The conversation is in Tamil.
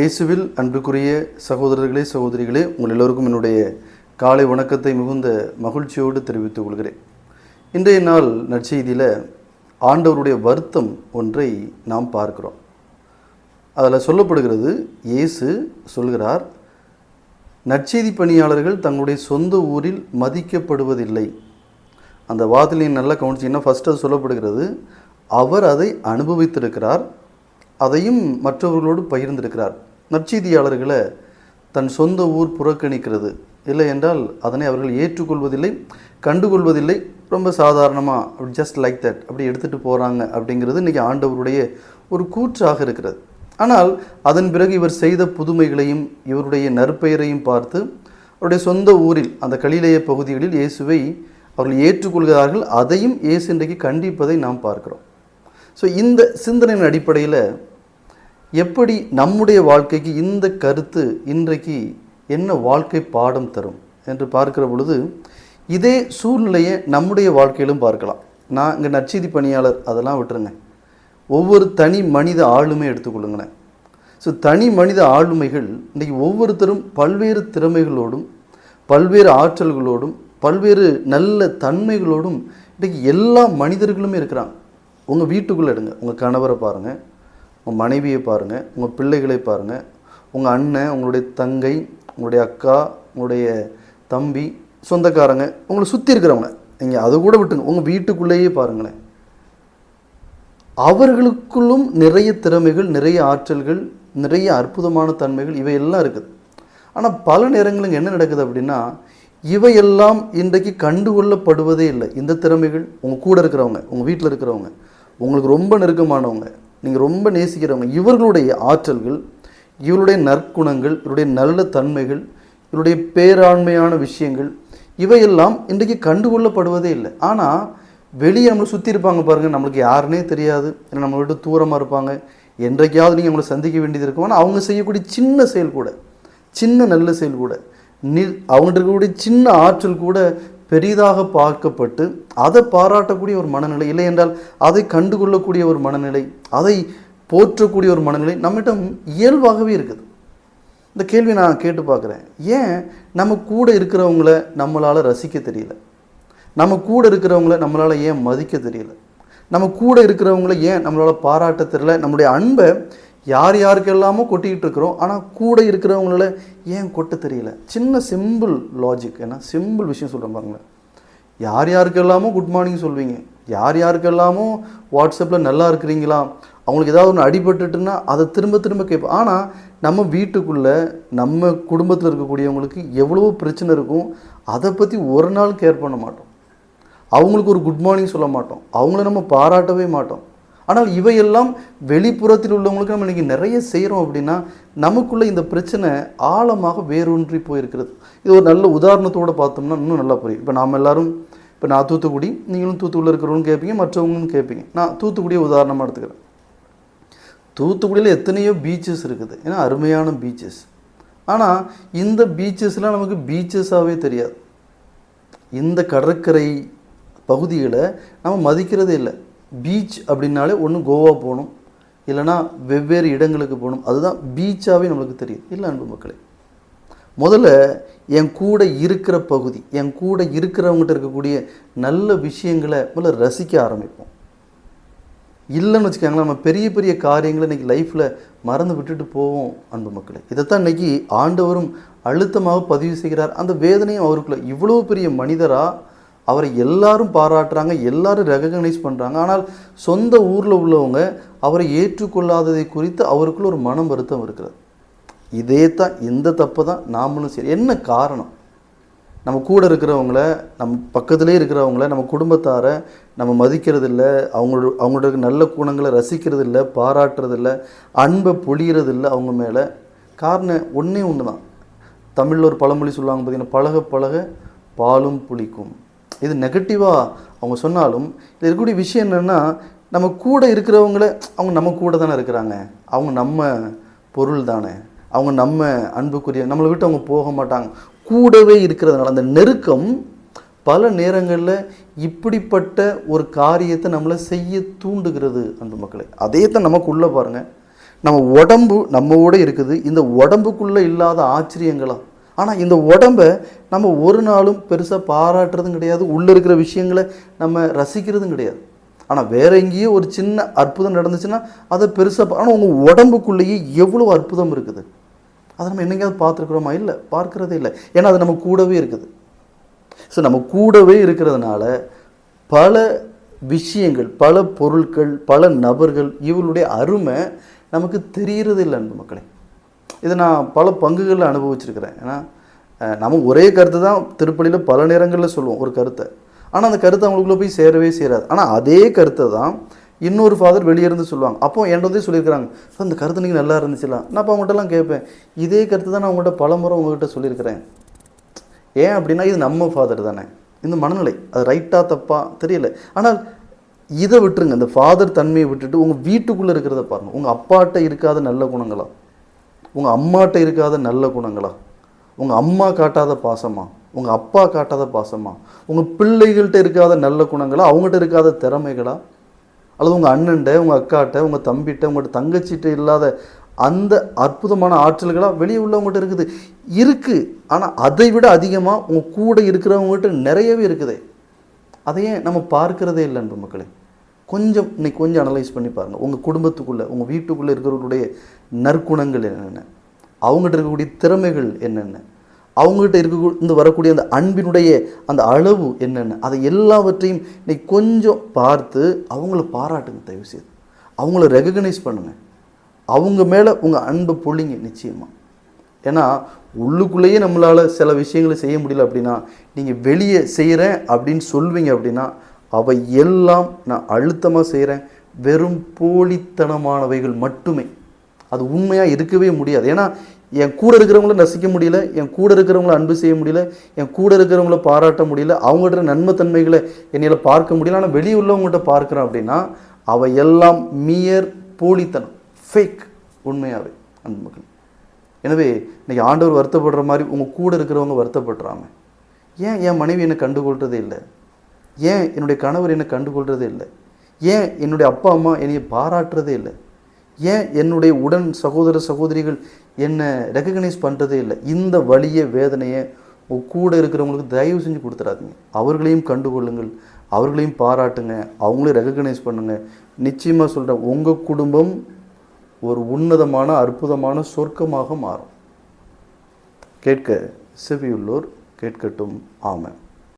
இயேசுவில் அன்புக்குரிய சகோதரர்களே சகோதரிகளே, உங்கள் எல்லோருக்கும் என்னுடைய காலை வணக்கத்தை மிகுந்த மகிழ்ச்சியோடு தெரிவித்துக் கொள்கிறேன். இன்றைய நாள் நற்செய்தியில் ஆண்டவருடைய வருத்தம் ஒன்றை நாம் பார்க்கிறோம். அதில் சொல்லப்படுகிறது, இயேசு சொல்கிறார், நற்செய்தி பணியாளர்கள் தங்களுடைய சொந்த ஊரில் மதிக்கப்படுவதில்லை. அந்த வார்த்தையை நல்லா கவனிச்சிங்கன்னா ஃபஸ்ட்டு அது சொல்லப்படுகிறது, அவர் அதை அனுபவித்திருக்கிறார், அதையும் மற்றவர்களோடு பகிர்ந்திருக்கிறார். நற்செய்தியாளர்களை தன் சொந்த ஊர் புறக்கணிக்கிறது, இல்லை என்றால் அதனை அவர்கள் ஏற்றுக்கொள்வதில்லை, கண்டுகொள்வதில்லை. ரொம்ப சாதாரணமாக அப்படி ஜஸ்ட் லைக் தட் அப்படி எடுத்துகிட்டு போகிறாங்க அப்படிங்கிறது இன்றைக்கி ஆண்டவருடைய ஒரு கூற்றாக இருக்கிறது. ஆனால் அதன் பிறகு இவர் செய்த புதுமைகளையும் இவருடைய நற்பெயரையும் பார்த்து அவருடைய சொந்த ஊரில் அந்த கலிலேய பகுதிகளில் இயேசுவை அவர்கள் ஏற்றுக்கொள்கிறார்கள். அதையும் இயேசு இன்றைக்கு கண்டிப்பதை நாம் பார்க்கிறோம். ஸோ இந்த சிந்தனையின் அடிப்படையில் எப்படி நம்முடைய வாழ்க்கைக்கு இந்த கருத்து இன்றைக்கு என்ன வாழ்க்கை பாடம் தரும் என்று பார்க்கிற பொழுது இதே சூழ்நிலையை நம்முடைய வாழ்க்கையிலும் பார்க்கலாம். நான் இங்கே நற்செய்தி பணியாளர் அதெல்லாம் விட்டுருங்க, ஒவ்வொரு தனி மனித ஆளுமை எடுத்துக்கொள்ளுங்களேன். ஸோ தனி மனித ஆளுமைகள் இன்றைக்கி ஒவ்வொருத்தரும் பல்வேறு திறமைகளோடும் பல்வேறு ஆற்றல்களோடும் பல்வேறு நல்ல தன்மைகளோடும் இன்றைக்கி எல்லா மனிதர்களுமே இருக்கிறாங்க. உங்கள் வீட்டுக்குள்ளே எடுங்க, உங்கள் கணவரை பாருங்கள், உங்கள் மனைவியை பாருங்கள், உங்கள் பிள்ளைகளை பாருங்கள், உங்கள் அண்ணன், உங்களுடைய தங்கை, உங்களுடைய அக்கா, உங்களுடைய தம்பி, சொந்தக்காரங்க, உங்களை சுற்றி இருக்கிறவங்க, நீங்கள் அது கூட விட்டுங்க, உங்கள் வீட்டுக்குள்ளேயே பாருங்களேன். அவர்களுக்குள்ளும் நிறைய திறமைகள், நிறைய ஆற்றல்கள், நிறைய அற்புதமான தன்மைகள் இவையெல்லாம் இருக்குது. ஆனால் பல நேரங்களில் என்ன நடக்குது அப்படின்னா, இவையெல்லாம் இன்றைக்கு கண்டுகொள்ளப்படுவதே இல்லை. இந்த திறமைகள் உங்கள் கூட இருக்கிறவங்க, உங்கள் வீட்டில் இருக்கிறவங்க, உங்களுக்கு ரொம்ப நெருக்கமானவங்க, நீங்கள் ரொம்ப நேசிக்கிறவங்க, இவர்களுடைய ஆற்றல்கள், இவருடைய நற்குணங்கள், இவருடைய நல்ல தன்மைகள், இவருடைய பேராண்மையான விஷயங்கள் இவையெல்லாம் இன்றைக்கு கண்டுகொள்ளப்படுவதே இல்லை. ஆனால் வெளியே நம்மளை சுற்றி இருப்பாங்க பாருங்கள், நம்மளுக்கு யாருன்னே தெரியாது, ஏன்னா நம்மளை விட்டு தூரமாக இருப்பாங்க, என்றைக்காவது நீங்கள் அவங்கள சந்திக்க வேண்டியது இருக்கும். ஆனால் அவங்க செய்யக்கூடிய சின்ன செயல் கூட, சின்ன நல்ல செயல் கூட, அவங்கள்ட்ட இருக்கக்கூடிய சின்ன ஆற்றல் கூட பெரிதாக பார்க்கப்பட்டு அதை பாராட்டக்கூடிய ஒரு மனநிலை, இல்லை என்றால் அதை கண்டுகொள்ளக்கூடிய ஒரு மனநிலை, அதை போற்றக்கூடிய ஒரு மனநிலை நம்மிடம் இயல்பாகவே இருக்குது. இந்த கேள்வி நான் கேட்டு பார்க்குறேன், ஏன் நம்ம கூட இருக்கிறவங்கள நம்மளால் ரசிக்க தெரியல? நம்ம கூட இருக்கிறவங்கள நம்மளால் ஏன் மதிக்க தெரியல? நம்ம கூட இருக்கிறவங்கள ஏன் நம்மளால் பாராட்ட தெரியல? நம்முடைய அன்பை யார் யாருக்கெல்லாமோ கொட்டிக்கிட்டு இருக்கிறோம், ஆனால் கூட இருக்கிறவங்கள ஏன் கொட்ட தெரியல? சின்ன சிம்பிள் லாஜிக், ஏன்னா சிம்பிள் விஷயம் சொல்கிறேன் பாருங்களேன். யார் யாருக்கெல்லாமோ குட் மார்னிங் சொல்வீங்க, யார் யாருக்கெல்லாமோ வாட்ஸ்அப்பில் நல்லா இருக்கிறீங்களா, அவங்களுக்கு ஏதாவது ஒன்று அடிபட்டுட்டுன்னா அதை திரும்ப திரும்ப கேட்போம். ஆனால் நம்ம வீட்டுக்குள்ளே நம்ம குடும்பத்தில் இருக்கக்கூடியவங்களுக்கு எவ்வளவோ பிரச்சனை இருக்கும், அதை பற்றி ஒரு நாள் கேர் பண்ண மாட்டோம், அவங்களுக்கு ஒரு குட் மார்னிங் சொல்ல மாட்டோம், அவங்கள நம்ம பாராட்டவே மாட்டோம். ஆனால் இவையெல்லாம் வெளிப்புறத்தில் உள்ளவங்களுக்கு நம்ம இன்றைக்கி நிறைய செய்கிறோம். அப்படின்னா நமக்குள்ளே இந்த பிரச்சனை ஆழமாக வேரூன்றி போயிருக்கிறது. இது ஒரு நல்ல உதாரணத்தோடு பார்த்தோம்னா இன்னும் நல்லா புரியும். இப்போ நாம் எல்லோரும், இப்போ நான் தூத்துக்குடி, நீங்களும் தூத்துக்குடியில் இருக்கிறவங்க கேட்பீங்க, மற்றவங்களும் கேட்பீங்க. நான் தூத்துக்குடியை உதாரணமாக எடுத்துக்கிறேன். தூத்துக்குடியில் எத்தனையோ பீச்சஸ் இருக்குது, ஏன்னா அருமையான பீச்சஸ். ஆனால் இந்த பீச்சஸ்லாம் நமக்கு பீச்சஸாகவே தெரியாது. இந்த கடற்கரை பகுதிகளை நம்ம மதிக்கிறதே இல்லை. பீச் அப்படின்னாலே ஒன்று கோவா போகணும், இல்லைனா வெவ்வேறு இடங்களுக்கு போகணும், அதுதான் பீச்சாகவே நம்மளுக்கு தெரியும். இல்லை அன்பு மக்களே, முதல்ல என் கூட இருக்கிற பகுதி, என் கூட இருக்கிறவங்ககிட்ட இருக்கக்கூடிய நல்ல விஷயங்களை முதல்ல ரசிக்க ஆரம்பிப்போம். இல்லைன்னு வச்சுக்கோங்களேன், நம்ம பெரிய பெரிய காரியங்களை இன்றைக்கி லைஃப்பில் மறந்து விட்டுட்டு போவோம். அன்பு மக்களே, இதைத்தான் இன்றைக்கி ஆண்டவரும் அழுத்தமாக பதிவு செய்கிறார். அந்த வேதனையும் அவருக்குள்ள, இவ்வளோ பெரிய மனிதராக அவரை எல்லாரும் பாராட்டுறாங்க, எல்லாரும் ரெகக்னைஸ் பண்ணுறாங்க, ஆனால் சொந்த ஊரில் உள்ளவங்க அவரை ஏற்றுக்கொள்ளாததை குறித்து அவருக்குள்ள ஒரு மனம் வருத்தம் இருக்கிறது. இதே தான், இந்த தப்பு தான் நாமளும் சரி. என்ன காரணம்? நம்ம கூட இருக்கிறவங்கள, நம்ம பக்கத்துலேயே இருக்கிறவங்கள, நம்ம குடும்பத்தாரை நம்ம மதிக்கிறதில்ல, அவங்களோட நல்ல குணங்களை ரசிக்கிறதில்ல, பாராட்டுறதில்ல, அன்பை பொழியறதில்லை அவங்க மேலே. காரணம் ஒன்றே ஒன்று தான். தமிழில் ஒரு பழமொழி சொல்லுவாங்க பார்த்தீங்கன்னா, பழக பழக பாலும் புளிக்கும். இது நெகட்டிவாக அவங்க சொன்னாலும் இது இருக்கக்கூடிய விஷயம் என்னென்னா, நம்ம கூட இருக்கிறவங்கள, அவங்க நம்ம கூட தானே இருக்கிறாங்க, அவங்க நம்ம பொருள் தானே, அவங்க நம்ம அன்புக்குரிய, நம்மளை விட்டு அவங்க போக மாட்டாங்க, கூடவே இருக்கிறதுனால அந்த நெருக்கம் பல நேரங்களில் இப்படிப்பட்ட ஒரு காரியத்தை நம்மளை செய்ய தூண்டுகிறது. அன்பு மக்களை, அதே தான் நமக்குள்ளே பாருங்கள். நம்ம உடம்பு நம்மோட இருக்குது, இந்த உடம்புக்குள்ளே இல்லாத ஆச்சரியங்களா? ஆனால் இந்த உடம்பை நம்ம ஒரு நாளும் பெருசாக பாராட்டுறதும் கிடையாது, உள்ளே இருக்கிற விஷயங்களை நம்ம ரசிக்கிறதும் கிடையாது. ஆனால் வேற எங்கேயோ ஒரு சின்ன அற்புதம் நடந்துச்சுன்னா அதை பெருசாக, ஆனால் உங்கள் உடம்புக்குள்ளேயே எவ்வளோ அற்புதம் இருக்குது, அதை நம்ம என்னைக்காவது பார்த்துருக்குறோமா? இல்லை, பார்க்குறதே இல்லை. ஏன்னா அது நம்ம கூடவே இருக்குது. ஸோ நம்ம கூடவே இருக்கிறதுனால பல விஷயங்கள், பல பொருட்கள், பல நபர்கள், இவர்களுடைய அருமை நமக்கு தெரிகிறது இல்லை அன்பு மக்களே. இதை நான் பல பங்குகளில் அனுபவிச்சிருக்கிறேன். ஏன்னா நம்ம ஒரே கருத்து தான் திருப்பலியில் பல நேரங்களில் சொல்லுவோம் ஒரு கருத்தை, ஆனால் அந்த கருத்தை அவங்களுக்குள்ளே போய் சேரவே சேராது. ஆனால் அதே கருத்தை தான் இன்னொரு ஃபாதர் வெளியே இருந்து சொல்லுவாங்க. அப்போ என்கிட்ட வந்து சொல்லியிருக்கிறாங்க, ஸோ அந்த கருத்து நீங்கள் நல்லா இருந்துச்சுலாம். நான் அப்போ அவங்கள்ட்டலாம் கேட்பேன், இதே கருத்து தான் நான் உங்கள்கிட்ட பல முறை உங்கள்கிட்ட சொல்லியிருக்கிறேன். ஏன் அப்படின்னா இது நம்ம ஃபாதர் தானே, இந்த மனநிலை அது ரைட்டாக தப்பா தெரியல. ஆனால் இதை விட்டுருங்க, இந்த ஃபாதர் தன்மையை விட்டுட்டு உங்கள் வீட்டுக்குள்ளே இருக்கிறத பாருங்கள். உங்கள் அப்பாட்ட இருக்காத நல்ல குணங்களா? உங்கள் அம்மாட்ட இருக்காத நல்ல குணங்களா? உங்கள் அம்மா காட்டாத பாசமா? உங்கள் அப்பா காட்டாத பாசமா? உங்கள் பிள்ளைகள்கிட்ட இருக்காத நல்ல குணங்களா? அவங்ககிட்ட இருக்காத திறமைகளா? அல்லது உங்கள் அண்ணன்ட்ட, உங்கள் அக்காட்ட, உங்கள் தம்பிகிட்ட, உங்கள்கிட்ட தங்கச்சிட்ட இல்லாத அந்த அற்புதமான ஆற்றல்களாக வெளியே உள்ளவங்ககிட்ட இருக்குது. ஆனால் அதை விட அதிகமாக உங்கள் கூட இருக்கிறவங்ககிட்ட நிறையவே இருக்குது. அதையே நம்ம பார்க்கிறதே இல்லை அன்பு மக்களே. இன்னைக்கு கொஞ்சம் அனலைஸ் பண்ணி பாருங்கள். உங்கள் குடும்பத்துக்குள்ளே, உங்கள் வீட்டுக்குள்ளே இருக்கிறவர்களுடைய நற்குணங்கள் என்னென்ன, அவங்ககிட்ட இருக்கக்கூடிய திறமைகள் என்னென்ன, அவங்ககிட்ட இந்த வரக்கூடிய அந்த அன்பினுடைய அந்த அளவு என்னென்ன, அதை எல்லாவற்றையும் இன்னைக்கு கொஞ்சம் பார்த்து அவங்கள பாராட்டுங்க. தயவுசெய்து அவங்கள ரெகக்னைஸ் பண்ணுங்கள். அவங்க மேலே உங்கள் அன்பை பொழிங்க நிச்சயமாக. ஏன்னா உள்ளுக்குள்ளேயே நம்மளால் சில விஷயங்களை செய்ய முடியல அப்படின்னா, நீங்கள் வெளியே செய்கிறேன் அப்படின்னு சொல்வீங்க அப்படின்னா, அவை எல்லாம் நான் அழுத்தமாக செய்கிறேன் வெறும் போலித்தனமானவைகள் மட்டுமே. அது உண்மையாக இருக்கவே முடியாது. ஏன்னா என் கூட இருக்கிறவங்கள ரசிக்க முடியல, என் கூட இருக்கிறவங்கள அன்பு செய்ய முடியல, என் கூட இருக்கிறவங்கள பாராட்ட முடியல, அவங்கள்ட்ட நன்மைத்தன்மைகளை என்னையில் பார்க்க முடியல. ஆனால் வெளியே உள்ளவங்கள்ட்ட பார்க்குறேன் அப்படின்னா அவை எல்லாம் மியர் போலித்தனம், ஃபேக், உண்மையாகவே அன்பு மக்கள். எனவே இன்றைக்கி ஆண்டவர் வருத்தப்படுற மாதிரி உங்கள் கூட இருக்கிறவங்க வருத்தப்படுறாங்க. ஏன் என் மனைவி என்னை கண்டுகொள்கிறதே இல்லை? ஏன் என்னுடைய கணவர் என்னை கண்டுகொள்கிறதே இல்லை? ஏன் என்னுடைய அப்பா அம்மா என்னை பாராட்டுறதே இல்லை? ஏன் என்னுடைய உடன் சகோதர சகோதரிகள் என்னை ரெக்கக்னைஸ் பண்ணுறதே இல்லை? இந்த வலியை, வேதனையை உங்கள் கூட இருக்கிறவங்களுக்கு தயவு செஞ்சு கொடுத்துடாதீங்க. அவர்களையும் கண்டுகொள்ளுங்கள், அவர்களையும் பாராட்டுங்க, அவங்களையும் ரெக்கக்னைஸ் பண்ணுங்கள். நிச்சயமாக சொல்கிறேன், உங்கள் குடும்பம் ஒரு உன்னதமான அற்புதமான சொர்க்கமாக மாறும். கேட்க செவியுள்ளோர் கேட்கட்டும். ஆமென்.